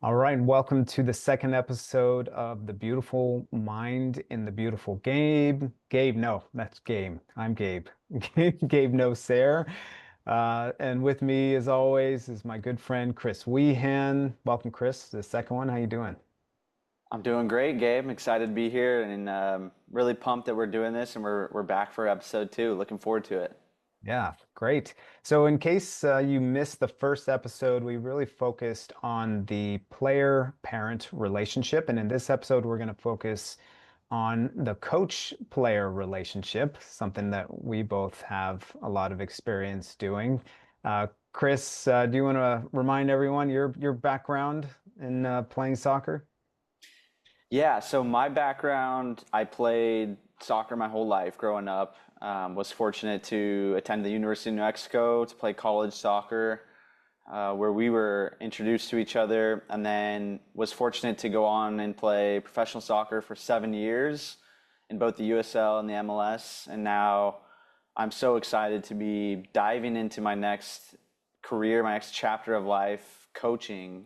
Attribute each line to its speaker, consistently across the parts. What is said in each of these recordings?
Speaker 1: All right, and welcome to the second episode of The Beautiful Mind in the Beautiful Gabe. Gabe, no, that's Gabe. I'm Gabe. Gabe Nosair. And with me, as always, is my good friend Chris Weehan. Welcome, Chris, to the second one. How you doing?
Speaker 2: I'm doing great, Gabe. I'm excited to be here and really pumped that we're doing this and we're back for episode two. Looking forward to it.
Speaker 1: Yeah, great. So, in case you missed the first episode, we really focused on the player-parent relationship. And in this episode, we're going to focus on the coach-player relationship, something that we both have a lot of experience doing. Chris, do you want to remind everyone your background in playing soccer?
Speaker 2: Yeah, so my background, I played soccer my whole life growing up. Was fortunate to attend the University of New Mexico to play college soccer, where we were introduced to each other, and then was fortunate to go on and play professional soccer for 7 years in both the USL and the MLS. And now I'm so excited to be diving into my next career, my next chapter of life, coaching.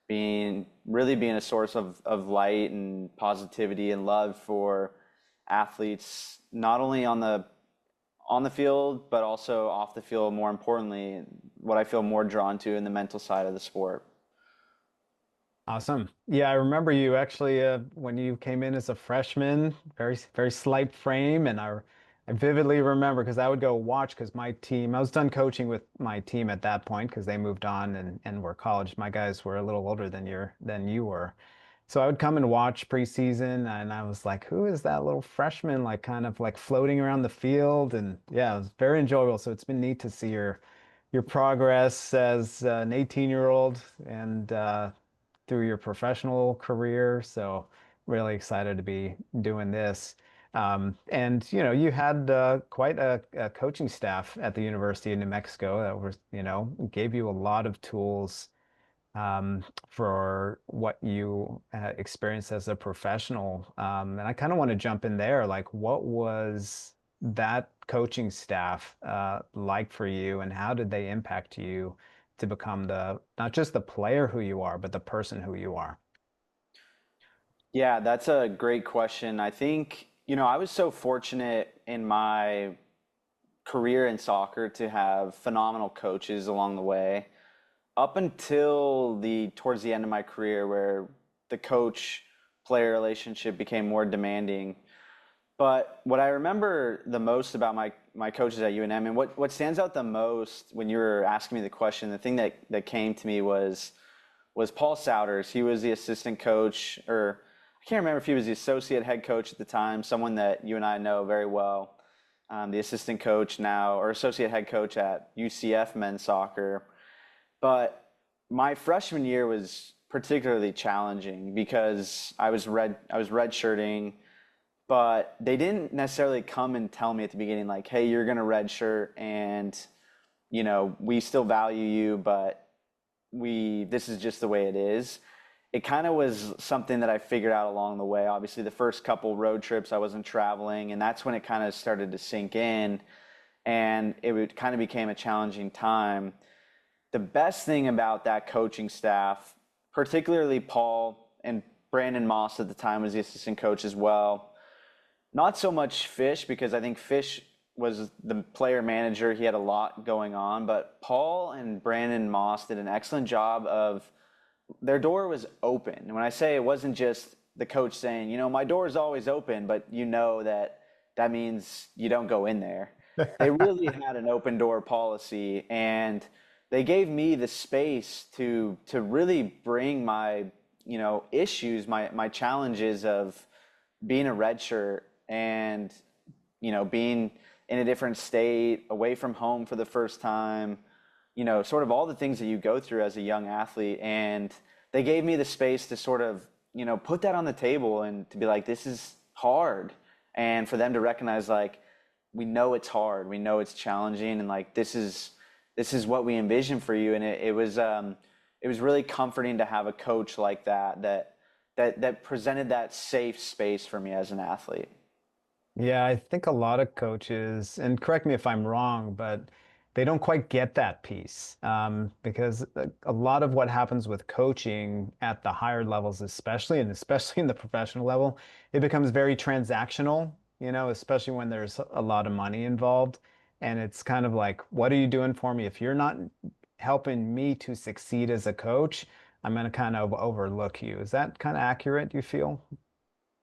Speaker 2: Being a source of light and positivity and love for athletes, not only on the field but also off the field. More importantly, what I feel more drawn to in the mental side of the sport.
Speaker 1: Awesome. Yeah, I remember you actually when you came in as a freshman, very slight frame, and I vividly remember because I would go watch because my team, I was done coaching with my team at that point because they moved on and were college. My guys were a little older than you were. So I would come and watch preseason and I was like, who is that little freshman like kind of like floating around the field? And yeah, it was very enjoyable. So it's been neat to see your progress as an 18-year-old and through your professional career. So really excited to be doing this. And you had quite a coaching staff at the University of New Mexico that was, gave you a lot of tools for what you experienced as a professional. And I kind of want to jump in there. Like, what was that coaching staff like for you, and how did they impact you to become the not just the player who you are, but the person who you are?
Speaker 2: Yeah, that's a great question. I think, I was so fortunate in my career in soccer to have phenomenal coaches along the way. Up until the towards the end of my career where the coach player relationship became more demanding. But what I remember the most about my coaches at UNM, and what stands out the most when you were asking me the question, the thing that came to me was Paul Souders. He was the assistant coach, or I can't remember if he was the associate head coach at the time, someone that you and I know very well. The assistant coach now, or associate head coach at UCF men's soccer. But my freshman year was particularly challenging because I was redshirting, but they didn't necessarily come and tell me at the beginning like, "Hey, you're going to redshirt, and we still value you, but we this is just the way it is." It kind of was something that I figured out along the way. Obviously, the first couple road trips I wasn't traveling, and that's when it kind of started to sink in, and kind of became a challenging time. The best thing about that coaching staff, particularly Paul and Brandon Moss at the time was the assistant coach as well. Not so much Fish, because I think Fish was the player manager. He had a lot going on, but Paul and Brandon Moss did an excellent job of their door was open. And when I say it wasn't just the coach saying, my door is always open, but that means you don't go in there. They really had an open door policy, and they gave me the space to really bring my issues, my challenges of being a redshirt and being in a different state, away from home for the first time, sort of all the things that you go through as a young athlete. And they gave me the space to sort of, put that on the table and to be like, this is hard. And for them to recognize, like, we know it's hard, we know it's challenging, and like, this is what we envision for you. And it was really comforting to have a coach like that presented that safe space for me as an athlete.
Speaker 1: Yeah, I think a lot of coaches, and correct me if I'm wrong, but they don't quite get that piece, because a lot of what happens with coaching at the higher levels, especially in the professional level, it becomes very transactional, especially when there's a lot of money involved. And it's kind of like, what are you doing for me? If you're not helping me to succeed as a coach, I'm going to kind of overlook you. Is that kind of accurate, you feel?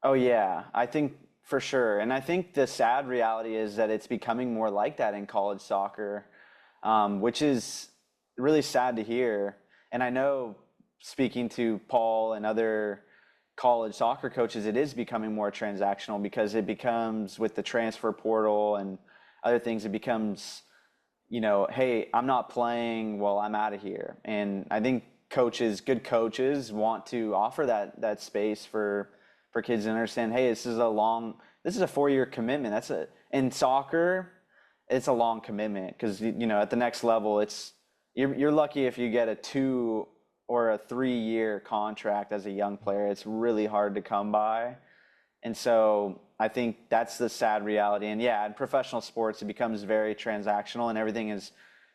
Speaker 2: Oh yeah, I think for sure. And I think the sad reality is that it's becoming more like that in college soccer, which is really sad to hear. And I know speaking to Paul and other college soccer coaches, it is becoming more transactional because it becomes with the transfer portal and other things, it becomes, hey, I'm not playing, well, I'm out of here. And I think good coaches want to offer that space for kids to understand, hey, this is a 4-year commitment. In soccer, it's a long commitment because at the next level, you're lucky if you get a 2 or a 3-year contract as a young player. It's really hard to come by. And so I think that's the sad reality. And yeah, in professional sports, it becomes very transactional and everything is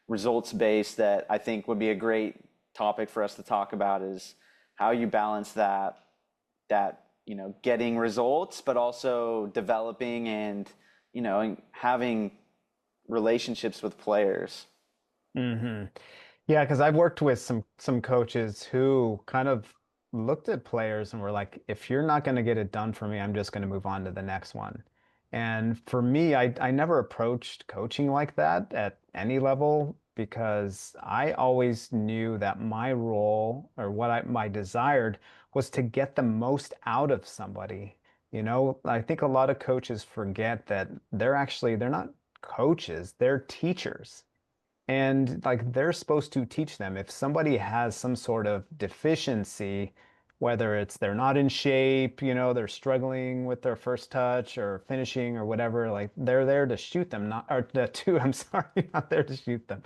Speaker 2: results based. That I think would be a great topic for us to talk about is how you balance that getting results, but also developing and having relationships with players.
Speaker 1: Hmm. Yeah, because I've worked with some coaches who kind of looked at players and were like, if you're not going to get it done for me, I'm just going to move on to the next one. And for me, I never approached coaching like that at any level because I always knew that my role or what my desired was to get the most out of somebody. I think a lot of coaches forget that they're not coaches, they're teachers. And like they're supposed to teach them if somebody has some sort of deficiency, whether it's they're not in shape, they're struggling with their first touch or finishing or whatever, like they're there to shoot them, not or I'm sorry, not there to shoot them.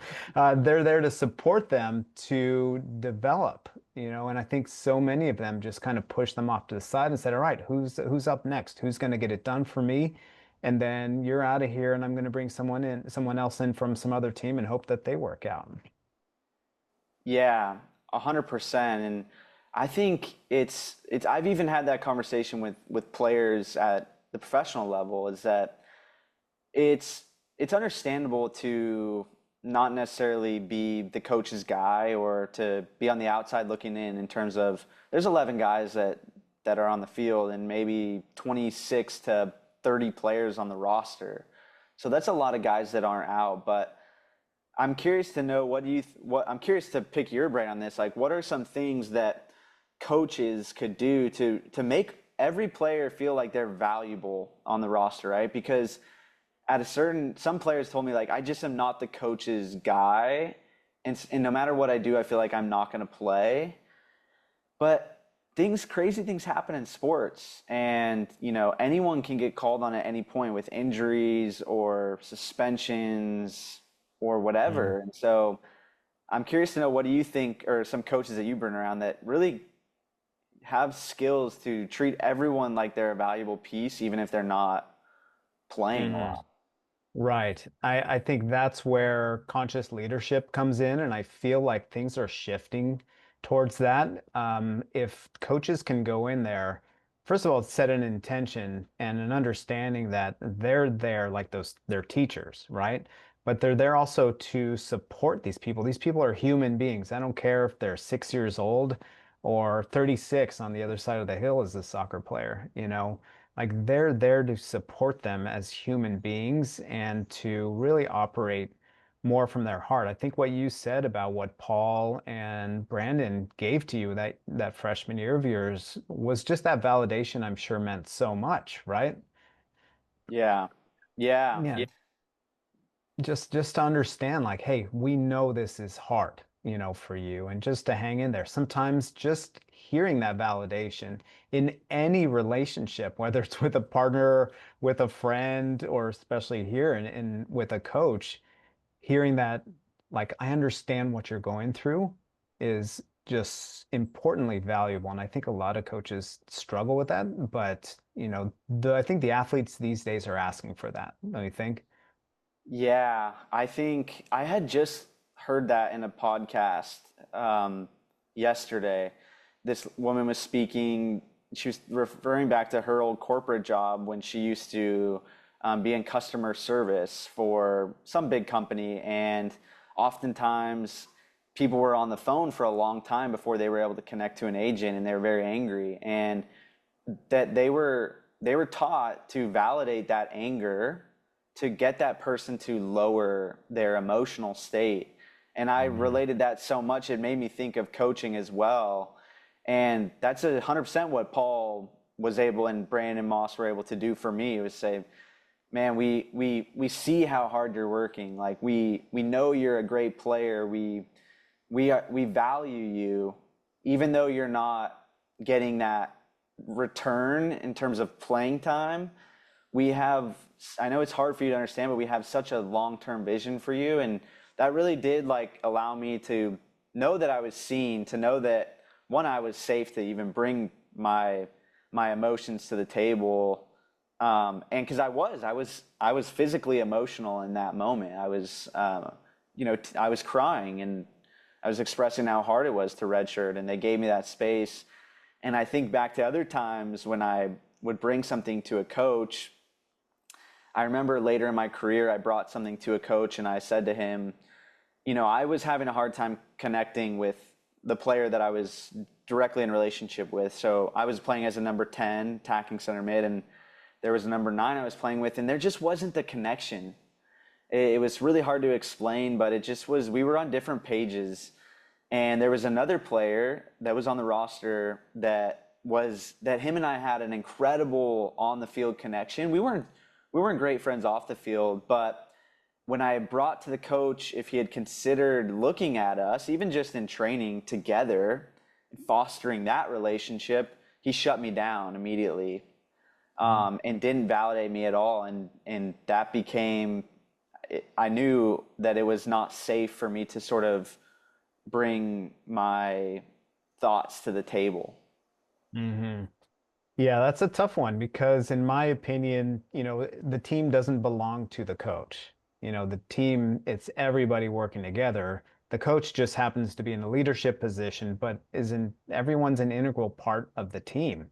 Speaker 1: They're there to support them to develop, and I think so many of them just kind of push them off to the side and said, all right, who's up next? Who's going to get it done for me? And then you're out of here, and I'm going to bring someone else in from some other team and hope that they work out.
Speaker 2: Yeah, 100%. And I think I've even had that conversation with players at the professional level is that it's understandable to not necessarily be the coach's guy or to be on the outside looking in terms of there's 11 guys that are on the field and maybe 26 to 30 players on the roster. So that's a lot of guys that aren't out, but I'm curious to know I'm curious to pick your brain on this. Like, what are some things that coaches could do to make every player feel like they're valuable on the roster, right? Because some players told me like, I just am not the coach's guy, and no matter what I do, I feel like I'm not going to play. But crazy things happen in sports, and anyone can get called on at any point with injuries or suspensions or
Speaker 1: Mm.
Speaker 2: whatever. And so I'm curious to know, what do you think, or some coaches that you've been around that really have skills to treat everyone like they're a valuable piece, even if they're not playing a
Speaker 1: Hmm.
Speaker 2: lot?
Speaker 1: Right. I think that's where conscious leadership comes in, and I feel like things are shifting towards that. If coaches can go in there, first of all, set an intention and an understanding that they're there like they're teachers, right? But they're there also to support these people. These people are human beings. I don't care if they're 6 years old or 36 on the other side of the hill as a soccer player. Like they're there to support them as human beings and to really operate more from their heart. I think what you said about what Paul and Brandon gave to you that freshman year of yours was just that validation, I'm sure meant so much, right?
Speaker 2: Yeah, yeah,
Speaker 1: Yeah.
Speaker 2: yeah,
Speaker 1: Just to understand like, hey, we know this is hard, for you, and just to hang in there. Sometimes just hearing that validation in any relationship, whether it's with a partner, with a friend, or especially here in with a coach, hearing that like I understand what you're going through is just importantly valuable. And I think a lot of coaches struggle with that, but I think the athletes these days are asking for that, don't you think?
Speaker 2: Yeah, I think I had just heard that in a podcast yesterday. This woman was speaking, she was referring back to her old corporate job when she used to be in customer service for some big company. And oftentimes people were on the phone for a long time before they were able to connect to an agent, and they were very angry. And that they were taught to validate that anger to get that person to lower their emotional state. And I
Speaker 1: Mhm.
Speaker 2: related that so much, it made me think of coaching as well. And that's 100% what Paul was able and Brandon Moss were able to do for me. It was say, man, we see how hard you're working. Like we know you're a great player. We value you, even though you're not getting that return in terms of playing time. We have, I know it's hard for you to understand, but we have such a long-term vision for you. And that really did like allow me to know that I was seen, to know that one, I was safe to even bring my emotions to the table. And because I was physically emotional in that moment. I was crying, and I was expressing how hard it was to redshirt, and they gave me that space. And I think back to other times when I would bring something to a coach. I remember later in my career, I brought something to a coach and I said to him, I was having a hard time connecting with the player that I was directly in relationship with. So I was playing as a number 10, attacking center mid, and there was a number 9 I was playing with, and there just wasn't the connection. It was really hard to explain, but it just was, we were on different pages. And there was another player that was on the roster that him and I had an incredible on the field connection. We weren't great friends off the field, but when I brought to the coach if he had considered looking at us, even just in training together, fostering that relationship, he shut me down immediately, and didn't validate me at all. And that became, I knew that it was not safe for me to sort of bring my thoughts to the table.
Speaker 1: Hmm. Yeah, that's a tough one because, in my opinion, the team doesn't belong to the coach. The team, it's everybody working together. The coach just happens to be in a leadership position, but everyone's an integral part of the team.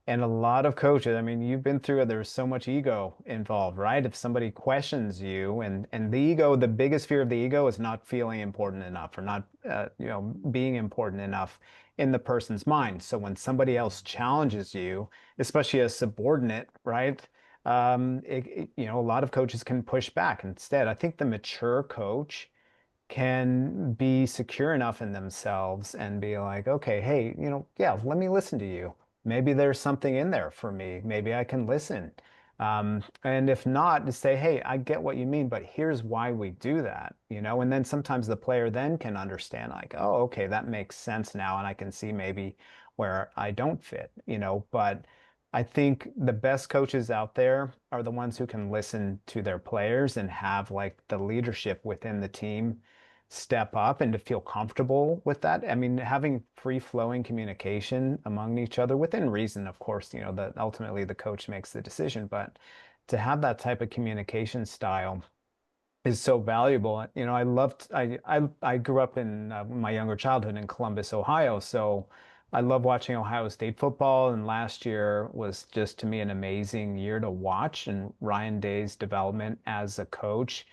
Speaker 1: And a lot of coaches, I mean, you've been through it, there's so much ego involved, right? If somebody questions you and the ego, the biggest fear of the ego is not feeling important enough or not, being important enough in the person's mind. So when somebody else challenges you, especially a subordinate, right? A lot of coaches can push back. Instead, I think the mature coach can be secure enough in themselves and be like, okay, hey, yeah, let me listen to you. Maybe there's something in there for me. Maybe I can listen. And if not, to say, hey, I get what you mean, but here's why we do that. And then sometimes the player then can understand, like, oh, okay, that makes sense now, and I can see maybe where I don't fit. But I think the best coaches out there are the ones who can listen to their players and have like the leadership within the team step up and to feel comfortable with that. I mean, having free-flowing communication among each other within reason, of course, that ultimately the coach makes the decision, but to have that type of communication style is so valuable. I grew up in my younger childhood in Columbus, Ohio, so I love watching Ohio State football, and last year was just to me an amazing year to watch and Ryan Day's development as a coach.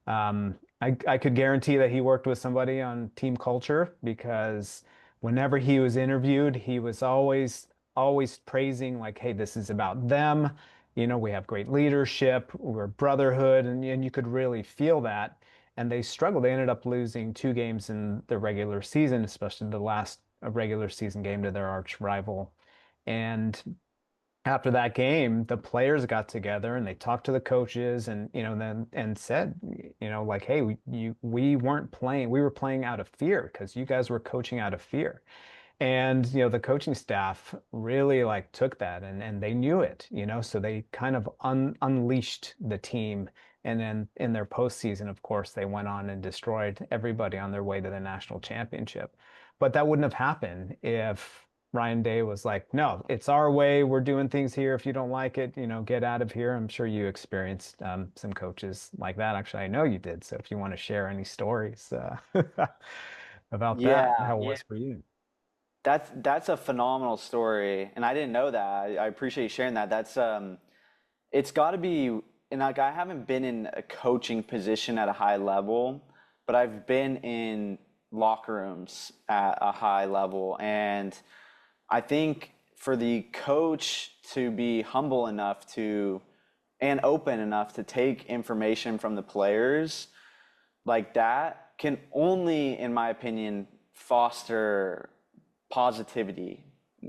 Speaker 1: I could guarantee that he worked with somebody on team culture because whenever he was interviewed, he was always praising like, hey, this is about them. We have great leadership, we're brotherhood, and you could really feel that. And they struggled. They ended up losing 2 games in the regular season, especially the last regular season game to their arch rival. And after that game, the players got together and they talked to the coaches and then and said, like, hey, we weren't playing, we were playing out of fear because you guys were coaching out of fear. And the coaching staff really like took that and they knew it. So they kind of unleashed the team. And then in their postseason, of course, they went on and destroyed everybody on their way to the national championship. But that wouldn't have happened if Ryan Day was like, no, it's our way. We're doing things here. If you don't like it, get out of here. I'm sure you experienced some coaches like that. Actually, I know you did. So if you want to share any stories about that,
Speaker 2: Yeah,
Speaker 1: how it was for you.
Speaker 2: that's a phenomenal story, and I didn't know that. I appreciate you sharing that. That's it's got to be, and like I haven't been in a coaching position at a high level, but I've been in locker rooms at a high level, and I think for the coach to be humble enough to and open enough to take information from the players like that can only, in my opinion, foster positivity.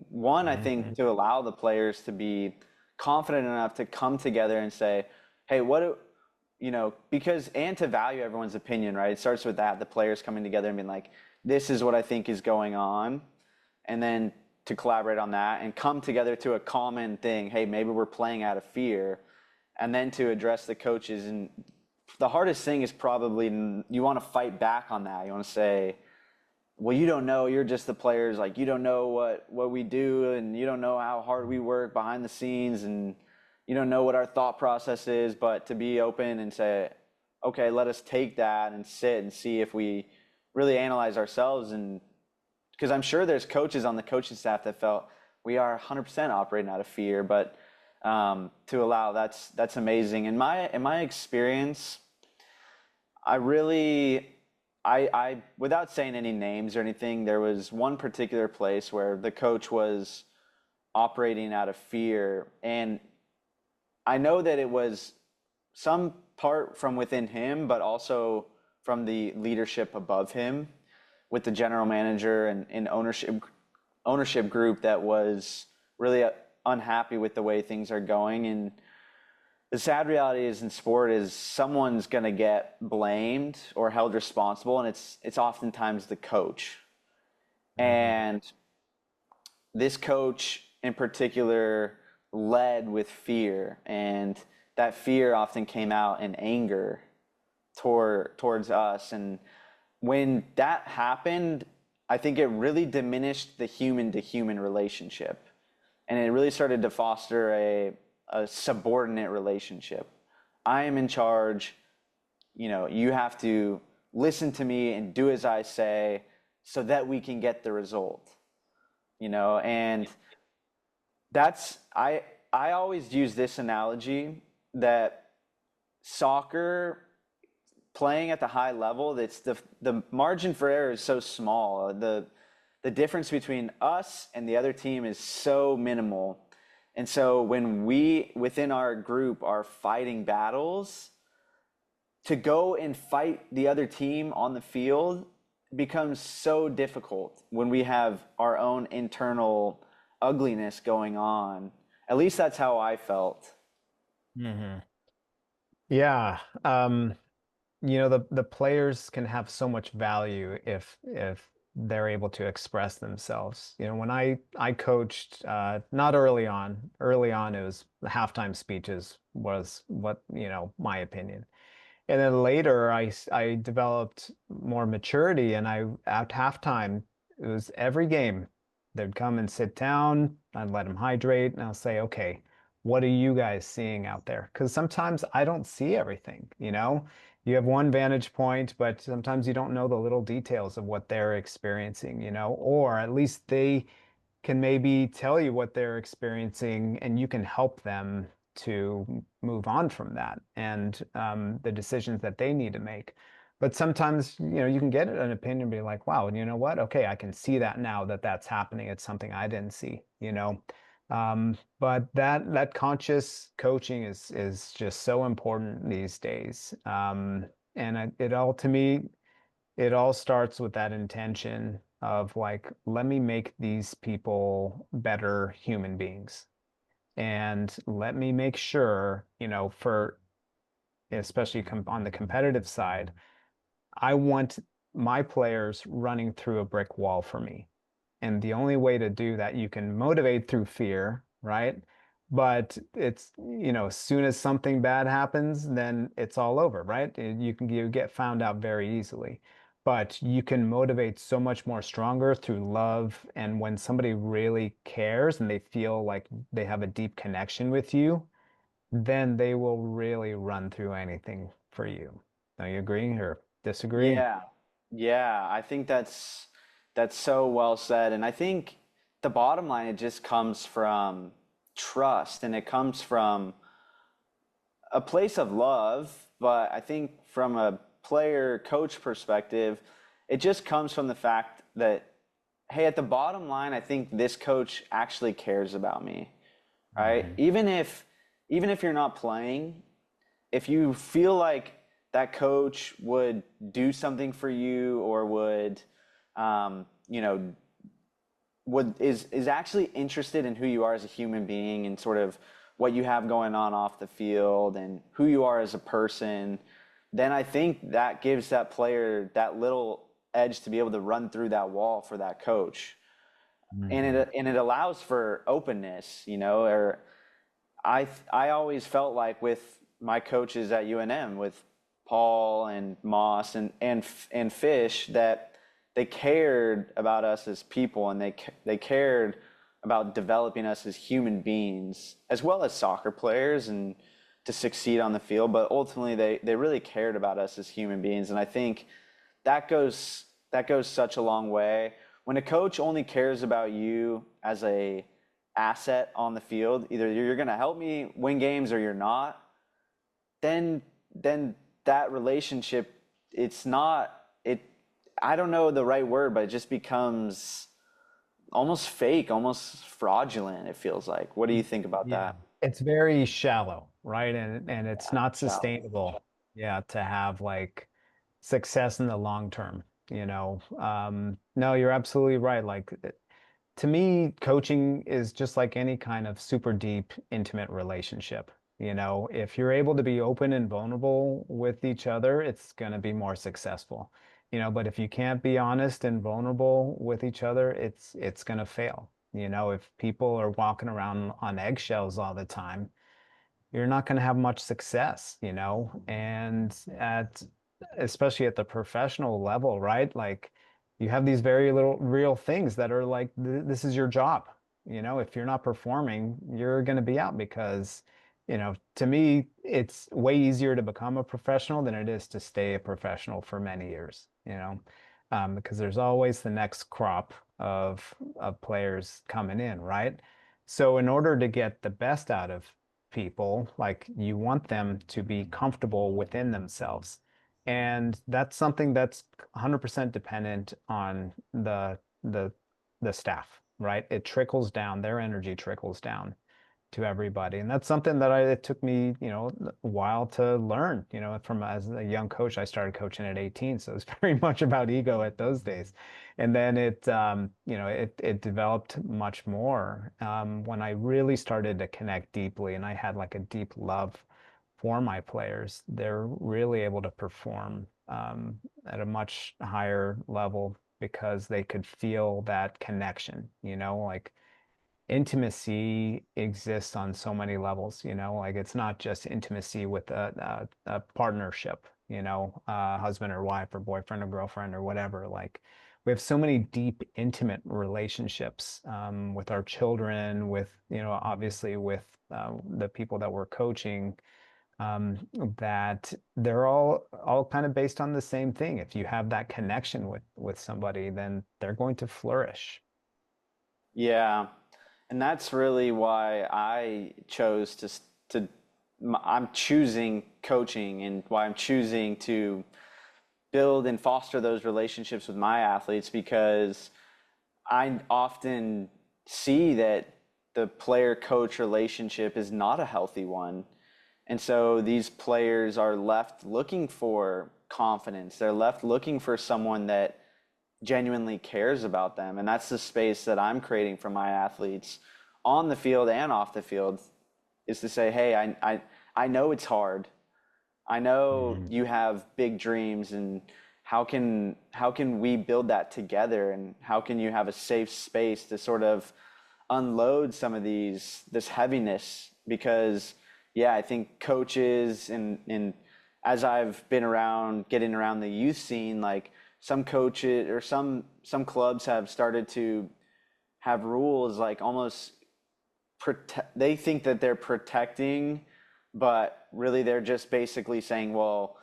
Speaker 2: One, I think
Speaker 1: Hmm.
Speaker 2: to allow the players to be confident enough to come together and say, hey, because, and to value everyone's opinion, right? It starts with that, the players coming together and being like, this is what I think is going on. And then to collaborate on that and come together to a common thing. Hey, maybe we're playing out of fear. And then to address the coaches. And the hardest thing is probably you want to fight back on that. You want to say, well, you don't know, you're just the players, like you don't know what we do, and you don't know how hard we work behind the scenes, and you don't know what our thought process is. But to be open and say, okay, let us take that and sit and see if we really analyze ourselves. And because I'm sure there's coaches on the coaching staff that felt we are 100% operating out of fear, but to allow, that's amazing. In my experience, I really, I without saying any names or anything, there was one particular place where the coach was operating out of fear, and I know that it was some part from within him, but also from the leadership above him, with the general manager and ownership group that was really unhappy with the way things are going. And the sad reality is in sport is someone's going to get blamed or held responsible, and it's oftentimes the coach.
Speaker 1: Hmm.
Speaker 2: And this coach in particular led with fear, and that fear often came out in anger towards us. And when that happened, I think it really diminished the human to human relationship, and it really started to foster a subordinate relationship. I am in charge. You have to listen to me and do as I say so that we can get the result. And that's I always use this analogy that soccer, playing at the high level, that's the margin for error is so small. The difference between us and the other team is so minimal. And so when we within our group are fighting battles, to go and fight the other team on the field becomes so difficult when we have our own internal ugliness going on. At least that's how I felt.
Speaker 1: Hmm. Yeah. The players can have so much value if they're able to express themselves. When I coached, not early on. Early on, it was the halftime speeches was what, my opinion. And then later, I developed more maturity, and at halftime, it was every game. They'd come and sit down. I'd let them hydrate, and I'll say, okay, what are you guys seeing out there? Because sometimes I don't see everything, You have one vantage point, but sometimes you don't know the little details of what they're experiencing, or at least they can maybe tell you what they're experiencing, and you can help them to move on from that and the decisions that they need to make. But sometimes, you can get an opinion and be like, wow, you know what? Okay, I can see that now that that's happening. It's something I didn't see. But that conscious coaching is just so important these days. And it all, to me, it all starts with that intention of like, let me make these people better human beings. And let me make sure, for especially on the competitive side, I want my players running through a brick wall for me. And the only way to do that, you can motivate through fear, right? But it's, as soon as something bad happens, then it's all over, right? You get found out very easily. but you can motivate so much more stronger through love. And when somebody really cares and they feel like they have a deep connection with you, then they will really run through anything for you. Now, you agree or disagree?
Speaker 2: Yeah. Yeah, I think that's so well said. And I think the bottom line, it just comes from trust and it comes from a place of love, but I think from a player coach perspective, it just comes from the fact that, hey, at the bottom line, I think this coach actually cares about me, right?
Speaker 1: Mhm.
Speaker 2: Even if you're not playing, if you feel like that coach would do something for you or would, you know, would is actually interested in who you are as a human being and sort of what you have going on off the field and who you are as a person, then I think that gives that player that little edge to be able to run through that wall for that coach. And
Speaker 1: Mhm.
Speaker 2: it allows for openness, or I always felt like with my coaches at UNM, with Paul and Moss and Fish, that they cared about us as people and they cared about developing us as human beings as well as soccer players and to succeed on the field. But ultimately, they really cared about us as human beings, and I think that goes such a long way. When a coach only cares about you as a asset on the field, either you're going to help me win games or you're not, then that relationship, it's not it I don't know the right word, but it just becomes almost fake, almost fraudulent, it feels like. What do you think about
Speaker 1: Yeah.
Speaker 2: that?
Speaker 1: It's very shallow, right? And it's
Speaker 2: Yeah,
Speaker 1: not
Speaker 2: shallow.
Speaker 1: sustainable, yeah, to have like success in the long term, you know. No, you're absolutely right. Like to me, coaching is just like any kind of super deep, intimate relationship. You know, if you're able to be open and vulnerable with each other, it's going to be more successful. You know, but if you can't be honest and vulnerable with each other, it's going to fail. You know, if people are walking around on eggshells all the time, you're not going to have much success, you know, and especially at the professional level, right? Like you have these very little real things that are like, this is your job. You know, if you're not performing, you're going to be out because, you know, to me, it's way easier to become a professional than it is to stay a professional for many years, you know, because there's always the next crop of players coming in, right? So in order to get the best out of people, like you want them to be comfortable within themselves. And that's something that's 100% dependent on the staff, right? It trickles down, their energy trickles down to everybody. And that's something that it took me, you know, a while to learn, you know, from as a young coach, I started coaching at 18. So it's very much about ego at those days. And then you know, it developed much more when I really started to connect deeply and I had like a deep love for my players. They're really able to perform at a much higher level because they could feel that connection, you know, like intimacy exists on so many levels, you know, like it's not just intimacy with a partnership, you know, husband or wife or boyfriend or girlfriend or whatever. Like we have so many deep, intimate relationships with our children, with, you know, obviously with the people that we're coaching, that they're all kind of based on the same thing. If you have that connection with somebody, then they're going to flourish.
Speaker 2: Yeah, and that's really why I chose to I'm choosing coaching and why I'm choosing to build and foster those relationships with my athletes because I often see that the player coach relationship is not a healthy one. And so these players are left looking for confidence. They're left looking for someone that genuinely cares about them. And that's the space that I'm creating for my athletes on the field and off the field is to say, hey, I know it's hard. I know
Speaker 1: Mhm.
Speaker 2: you have big dreams and how can we build that together and how can you have a safe space to sort of unload some of this heaviness because yeah, I think coaches and as I've been around getting around the youth scene, like some coaches or some clubs have started to have rules like almost protect, they think that they're protecting, but really they're just basically saying, well,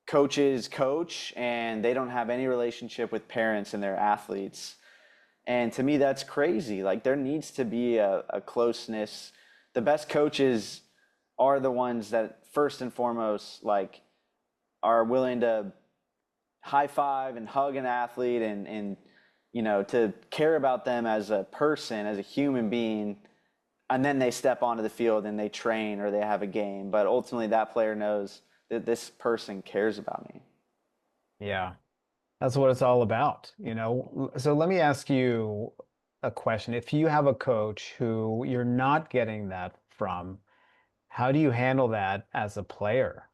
Speaker 2: coaches coach and they don't have any relationship with parents and their athletes. And to me, that's crazy. Like there needs to be a closeness. The best coaches are the ones that first and foremost like are willing to high five and hug an athlete and to care about them as a person, as a human being, and then they step onto the field and they train or they have a game. But ultimately, that player knows that this person cares about me.
Speaker 1: Yeah. That's what it's all about, you know. So let me ask you a question. If you have a coach who you're not getting that from, how do you handle that as a player?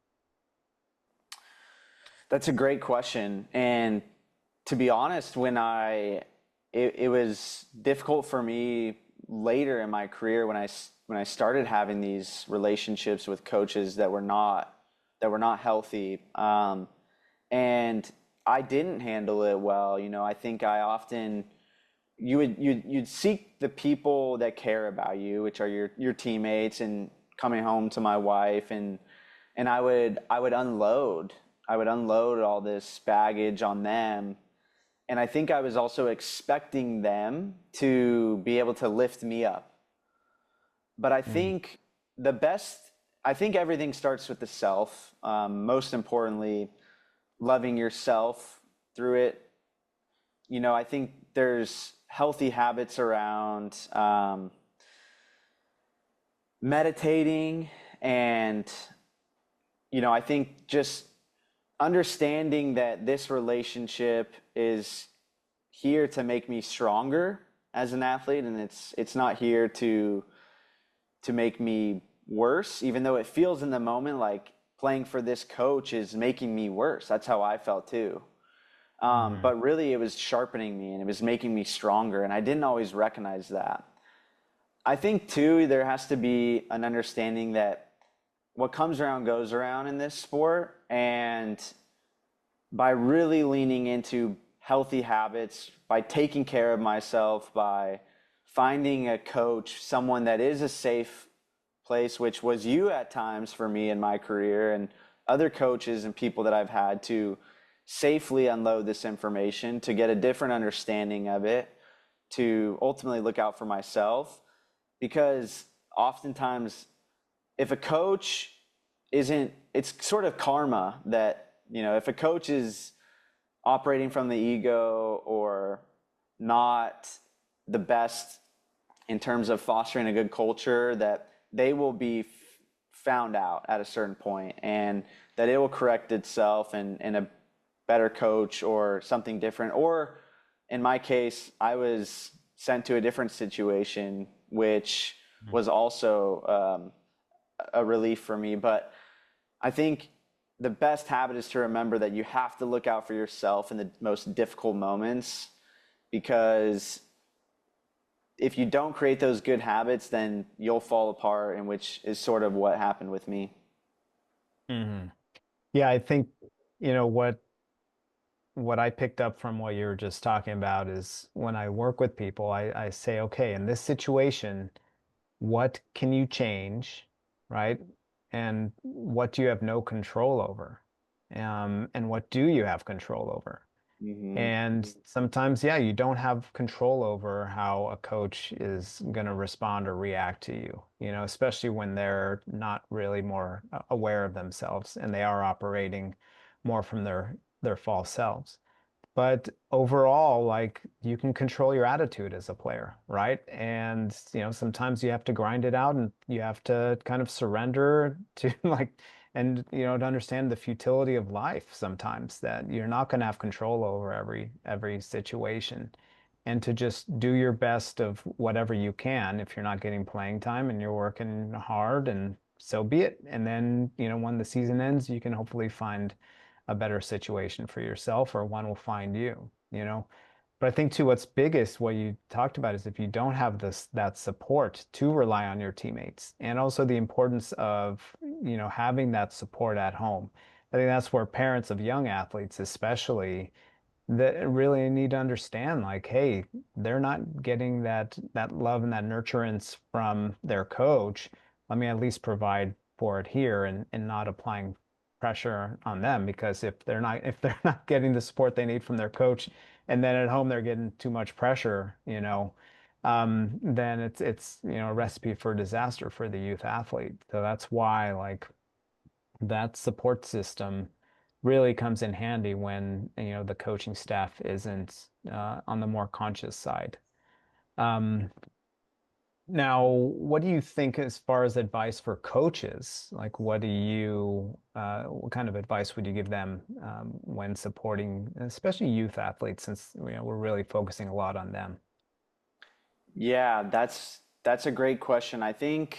Speaker 2: That's a great question. And to be honest, it was difficult for me later in my career when I started having these relationships with coaches that were not healthy. And I didn't handle it well. You know, I think I often you'd seek the people that care about you, which are your teammates, and coming home to my wife and I would unload. I would unload all this baggage on them. And I think I was also expecting them to be able to lift me up. But
Speaker 1: Mm.
Speaker 2: the best, I think everything starts with the self. Most importantly, loving yourself through it. You know, I think there's healthy habits around meditating and, I think just understanding that this relationship is here to make me stronger as an athlete and it's not here to make me worse, even though it feels in the moment like playing for this coach is making me worse. That's how I felt too.
Speaker 1: Mhm.
Speaker 2: But really, it was sharpening me and it was making me stronger. And I didn't always recognize that. I think too, there has to be an understanding that what comes around goes around in this sport. And by really leaning into healthy habits, by taking care of myself, by finding a coach, someone that is a safe place, which was you at times for me in my career, and other coaches and people that I've had to safely unload this information to get a different understanding of it, to ultimately look out for myself. Because oftentimes, if a coach isn't, it's sort of karma that, if a coach is operating from the ego or not the best in terms of fostering a good culture, that they will be found out at a certain point and that it will correct itself and a better coach or something different. Or in my case, I was sent to a different situation, which was also a relief for me. But I think the best habit is to remember that you have to look out for yourself in the most difficult moments because if you don't create those good habits, then you'll fall apart, and which is sort of what happened with me.
Speaker 1: Mhm. Yeah, I think, you know, what I picked up from what you were just talking about is when I work with people, I say, okay, in this situation, what can you change, right? And what do you have no control over? And what do you have control over?
Speaker 2: Hmm.
Speaker 1: And sometimes, yeah, you don't have control over how a coach is going to respond or react to you, you know, especially when they're not really more aware of themselves and they are operating more from their false selves. But overall, like you can control your attitude as a player, right? And sometimes you have to grind it out and you have to kind of surrender to like and to understand the futility of life sometimes that you're not going to have control over every situation and to just do your best of whatever you can if you're not getting playing time and you're working hard and so be it. And then, when the season ends, you can hopefully find a better situation for yourself or one will find you. But I think too, what's biggest, what you talked about is if you don't have that support to rely on your teammates and also the importance of, having that support at home. I think that's where parents of young athletes especially that really need to understand like, hey, they're not getting that love and that nurturance from their coach. Let me at least provide for it here and not applying pressure on them because if they're not getting the support they need from their coach and then at home they're getting too much pressure, then it's a recipe for disaster for the youth athlete. So that's why like that support system really comes in handy when the coaching staff isn't on the more conscious side. Um, Now, what do you think as far as advice for coaches? Like, what kind of advice would you give them when supporting, especially youth athletes, since we're really focusing a lot on them?
Speaker 2: Yeah, that's a great question. I think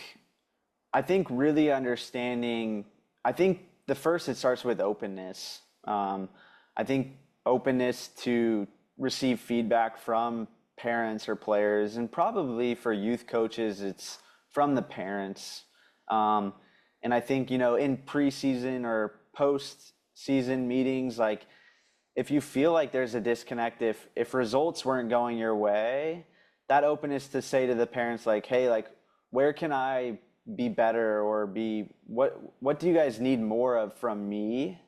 Speaker 2: really understanding, I think the first it starts with openness. I think openness to receive feedback from parents or players, and probably for youth coaches, it's from the parents. Um, and I think, in preseason or post-season meetings, like if you feel like there's a disconnect, if results weren't going your way, that openness to say to the parents like, hey, like where can I be better, or be what do you guys need more of from me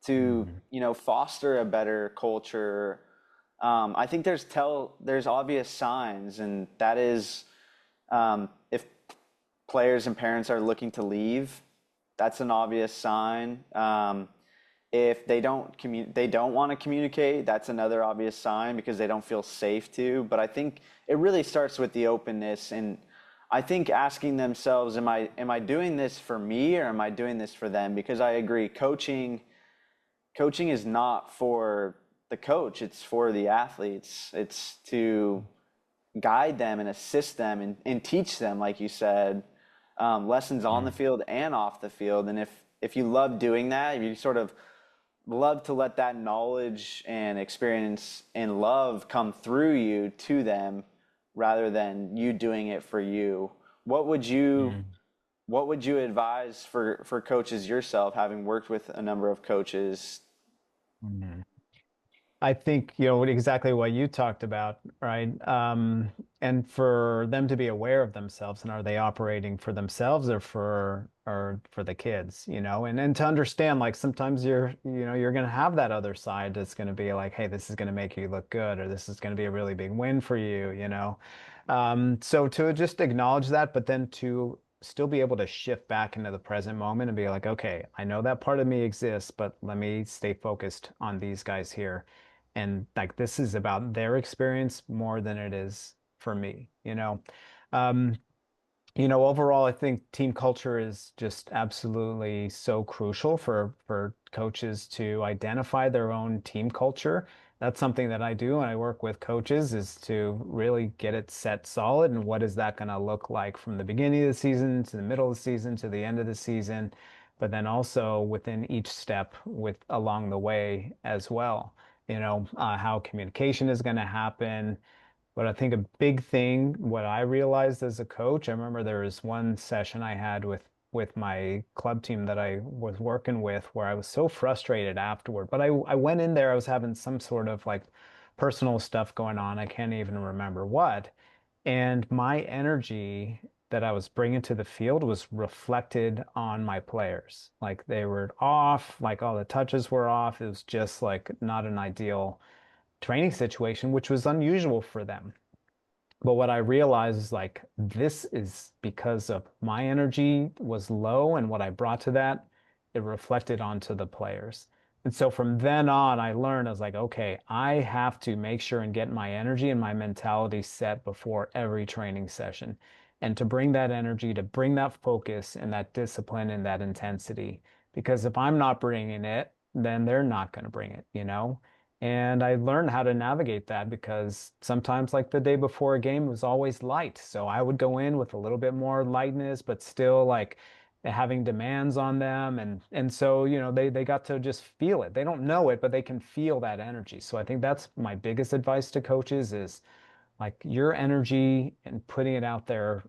Speaker 2: to
Speaker 1: Mhm.
Speaker 2: foster a better culture. I think there's obvious signs, and that is, if players and parents are looking to leave, that's an obvious sign. If they don't want to communicate, that's another obvious sign because they don't feel safe to. But I think it really starts with the openness, and I think asking themselves, am I doing this for me, or am I doing this for them? Because I agree, coaching is not for the coach, it's for the athletes. It's to guide them and assist them and teach them, like you said, lessons on the
Speaker 1: Mhm.
Speaker 2: field and off the field. And if you love doing that, if you sort of love to let that knowledge and experience and love come through you to them rather than you doing it for you. What would you
Speaker 1: Mhm.
Speaker 2: what would you advise for coaches yourself, having worked with a number of coaches?
Speaker 1: Mhm. I think, exactly what you talked about, right? And for them to be aware of themselves and are they operating for themselves or for the kids, and to understand like sometimes you're going to have that other side that's going to be like, hey, this is going to make you look good or this is going to be a really big win for you. So to just acknowledge that, but then to still be able to shift back into the present moment and be like, okay, I know that part of me exists, but let me stay focused on these guys here and like this is about their experience more than it is for me. Um, Overall, I think team culture is just absolutely so crucial for coaches to identify their own team culture. That's something that I do when I work with coaches is to really get it set solid and what is that going to look like from the beginning of the season to the middle of the season to the end of the season, but then also within each step with along the way as well. How communication is going to happen, but I think a big thing, what I realized as a coach, I remember there was one session I had with my club team that I was working with where I was so frustrated afterward. But I went in there, I was having some sort of like personal stuff going on. I can't even remember what. And my energy that I was bringing to the field was reflected on my players. Like they were off, like all the touches were off. It was just like not an ideal training situation, which was unusual for them. But what I realized is like this is because of my energy was low and what I brought to that, it reflected onto the players. And so from then on, I learned I was like, okay, I have to make sure and get my energy and my mentality set before every training session. And to bring that energy, to bring that focus and that discipline and that intensity. Because if I'm not bringing it, then they're not going to bring it. And I learned how to navigate that because sometimes, like the day before a game, it was always light. So I would go in with a little bit more lightness, but still like having demands on them. And so, they got to just feel it. They don't know it, but they can feel that energy. So I think that's my biggest advice to coaches is like your energy and putting it out there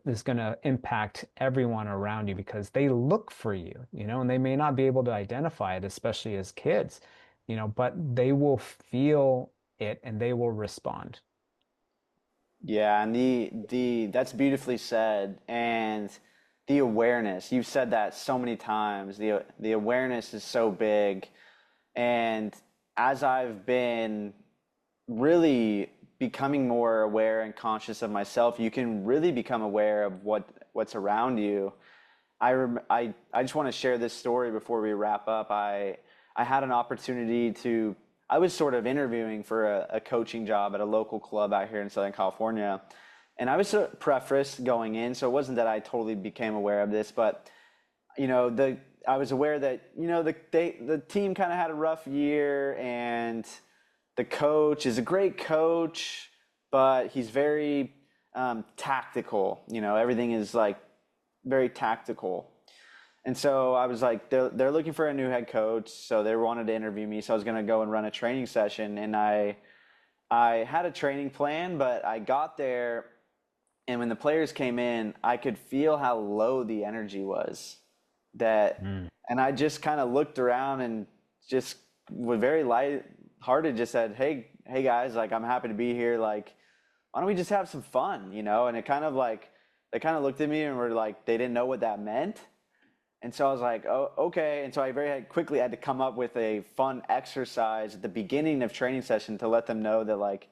Speaker 1: is going to impact everyone around you because they look for you, and they may not be able to identify it, especially as kids. but they will feel it and they will respond.
Speaker 2: Yeah, and the that's beautifully said. And the awareness, you've said that so many times. The awareness is so big. And as I've been really becoming more aware and conscious of myself, you can really become aware of what's around you. I just want to share this story before we wrap up. I had an opportunity to I was sort of interviewing for a coaching job at a local club out here in Southern California, and I was prefaced going in, so it wasn't that I totally became aware of this, but the I was aware that the team kind of had a rough year, and the coach is a great coach, but he's very tactical. Everything is like very tactical. And so I was like, they're looking for a new head coach, so they wanted to interview me. So I was going to go and run a training session, and I had a training plan, but I got there, and when the players came in, I could feel how low the energy was. That,
Speaker 1: Mm.
Speaker 2: and I just kind of looked around and just was very light-hearted. Just said, hey guys, like I'm happy to be here. Like, why don't we just have some fun, And it kind of like they kind of looked at me and were like, they didn't know what that meant. And so I was like, oh, okay. And so I very quickly had to come up with a fun exercise at the beginning of training session to let them know that like,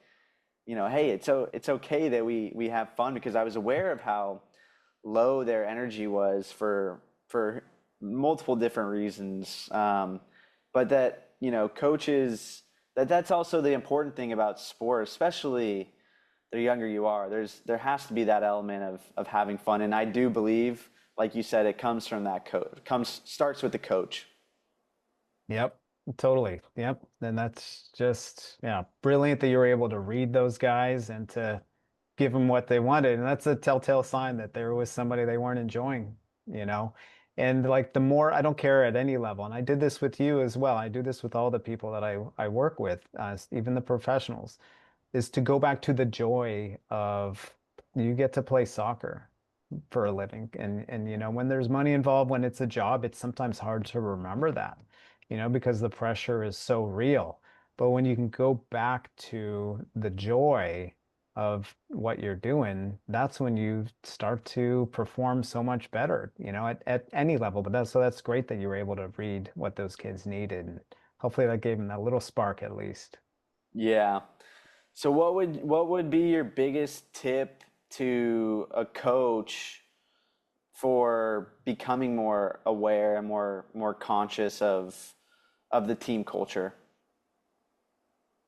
Speaker 2: hey, it's okay that we have fun, because I was aware of how low their energy was for multiple different reasons. But that, coaches, that's also the important thing about sport, especially the younger you are. There has to be that element of having fun. And I do believe, like you said, it comes from that coach. Starts with the coach.
Speaker 1: Yep, totally. Yep. And that's just, yeah, brilliant that you were able to read those guys and to give them what they wanted. And that's a telltale sign that there was somebody they weren't enjoying, you know? And like the more, I don't care at any level. And I did this with you as well. I do this with all the people that I work with, even the professionals, is to go back to the joy of you get to play soccer for a living. And when there's money involved, when it's a job, it's sometimes hard to remember that, because the pressure is so real. But when you can go back to the joy of what you're doing, that's when you start to perform so much better, at any level. But that's great that you were able to read what those kids needed. And hopefully that gave them that little spark at least.
Speaker 2: Yeah. So what would be your biggest tip to a coach for becoming more aware and more conscious of the team culture?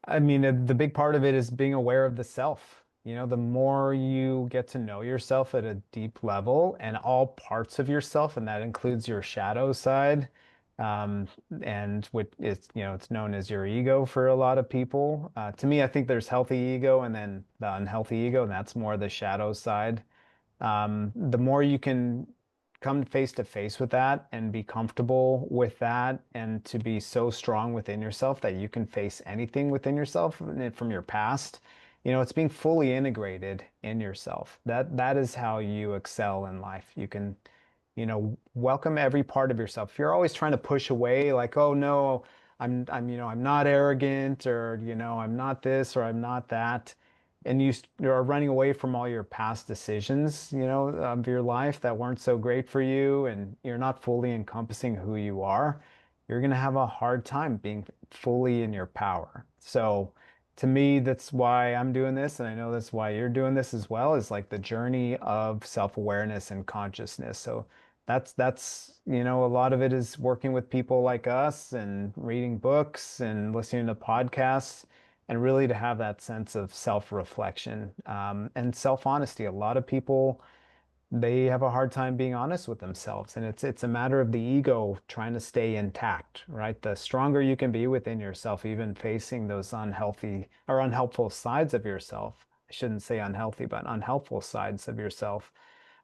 Speaker 1: I mean, the big part of it is being aware of the self. The more you get to know yourself at a deep level and all parts of yourself, and that includes your shadow side, um, and what it's known as your ego for a lot of people. To me, I think there's healthy ego and then the unhealthy ego, and that's more the shadow side. The more you can come face to face with that and be comfortable with that and to be so strong within yourself that you can face anything within yourself from your past, it's being fully integrated in yourself. That is how you excel in life. You can, welcome every part of yourself. If you're always trying to push away, like, oh no, I'm not arrogant, or, I'm not this or I'm not that, and you're running away from all your past decisions, of your life that weren't so great for you, and you're not fully encompassing who you are, you're going to have a hard time being fully in your power. So to me, that's why I'm doing this, and I know that's why you're doing this as well, is like the journey of self-awareness and consciousness. So that's a lot of it is working with people like us and reading books and listening to podcasts, and really to have that sense of self-reflection, and self-honesty. A lot of people, they have a hard time being honest with themselves, and it's a matter of the ego trying to stay intact, right? The stronger you can be within yourself, even facing those unhealthy or unhelpful sides of yourself. I shouldn't say unhealthy, but unhelpful sides of yourself.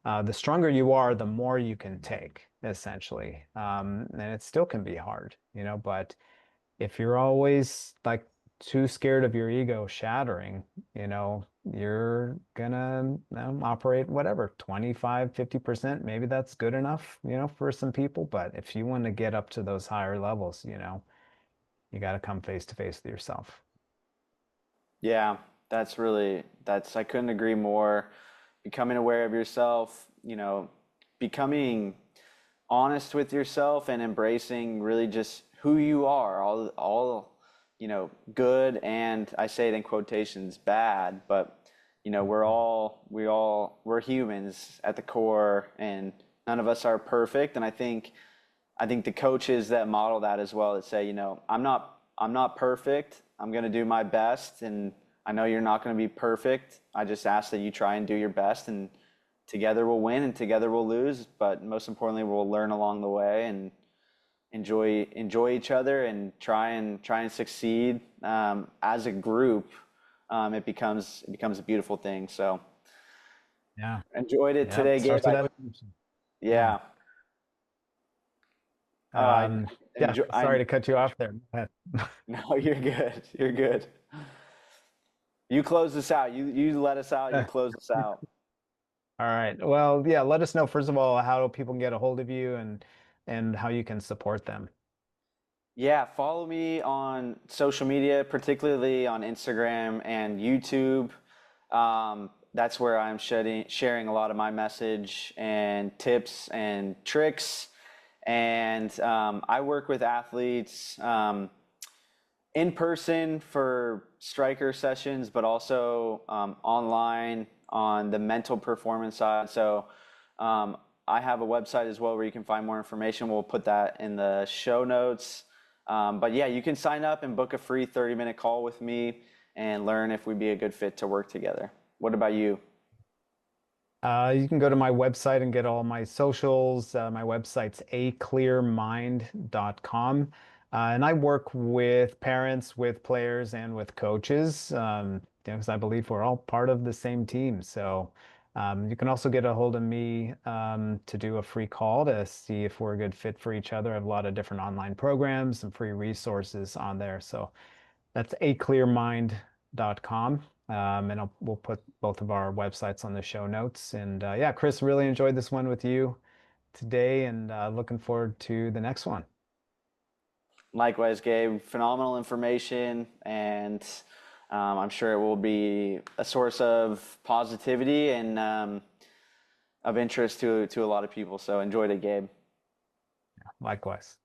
Speaker 1: The stronger you are, the more you can take, essentially. And it still can be hard, but if you're always like too scared of your ego shattering, you're gonna operate whatever, 25, 50%. Maybe that's good enough, for some people. But if you want to get up to those higher levels, You got to come face to face with yourself.
Speaker 2: Yeah, that's I couldn't agree more. Becoming aware of yourself, becoming honest with yourself and embracing really just who you are, all, good, and I say it in quotations, bad, but we're humans at the core, and none of us are perfect. And I think the coaches that model that as well, that say, I'm not perfect. I'm going to do my best, and I know you're not going to be perfect. I just ask that you try and do your best, and together we'll win, and together we'll lose. But most importantly, we'll learn along the way and enjoy each other and try and succeed as a group. It becomes a beautiful thing. So
Speaker 1: Yeah.
Speaker 2: enjoyed it
Speaker 1: Yeah.
Speaker 2: today, Gabe.
Speaker 1: Starts with that intention. Yeah.
Speaker 2: Yeah.
Speaker 1: Um, yeah.
Speaker 2: Enjoy.
Speaker 1: Sorry to cut you off there. Go ahead.
Speaker 2: No, you're good. You're good. You close this out. You let us out. You close us out.
Speaker 1: All right. Well, yeah, let us know first of all how people can get a hold of you and how you can support them.
Speaker 2: Yeah, follow me on social media, particularly on Instagram and YouTube. That's where I'm sharing a lot of my message and tips and tricks. And I work with athletes in person for striker sessions, but also online on the mental performance side. So I have a website as well where you can find more information. We'll put that in the show notes. But yeah, you can sign up and book a free 30-minute call with me and learn if we'd be a good fit to work together. What about you?
Speaker 1: You can go to my website and get all my socials. My website's aclearmind.com. And I work with parents, with players, and with coaches, because I believe we're all part of the same team. So you can also get a hold of me to do a free call to see if we're a good fit for each other. I have a lot of different online programs and free resources on there. So that's aclearmind.com. And we'll put both of our websites on the show notes. And yeah, Chris, really enjoyed this one with you today and looking forward to the next one.
Speaker 2: Likewise, Gabe, phenomenal information, and I'm sure it will be a source of positivity and of interest to a lot of people. So enjoyed it, Gabe.
Speaker 1: Likewise.